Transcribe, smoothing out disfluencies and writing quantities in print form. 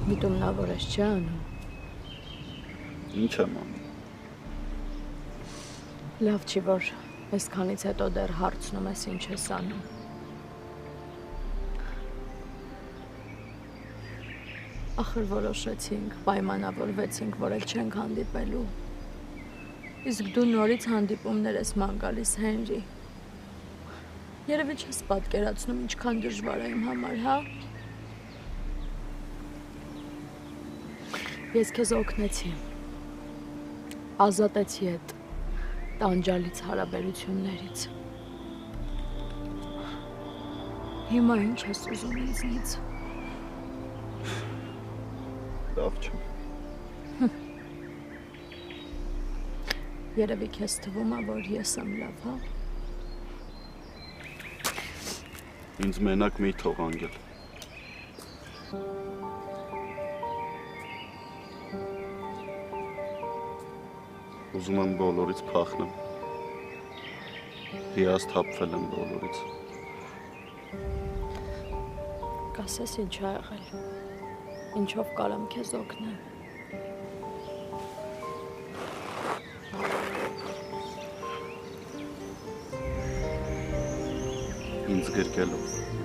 Միտումնավոր ես չէ անում։ Ինչ եմ անում։ Լավ չի, որ այսքանից հետո դեռ հարցնում ես ինչ ես անում։ Ախր որոշեցինք, պայմանավորվեցինք, որ էլ չենք հանդիպելու։ Իսկ դու նորից հանդիպումներ ես ման գալիս, Հենրի։ Երևի չես պատկերացնում ինչքան դժվար է իմ համար, հա։ Ես քեզ օգնեցի, ազատեցի այդ տանջալից հարաբերություններից։ Հիմա ինչ ես ուզում ինձնից։ Լավ չեմ։ Երևի քեզ թվում է, որ ես եմ լավ, հա։ Ինձ մենակ մի թող անգել։ Ուզում եմ բոլորից փախնեմ։ Հիասթափվել եմ բոլորից։ Կասես ինչ ա եղել, ինչով կարամ քեզ օգնեմ։ Ինձ գրկելով։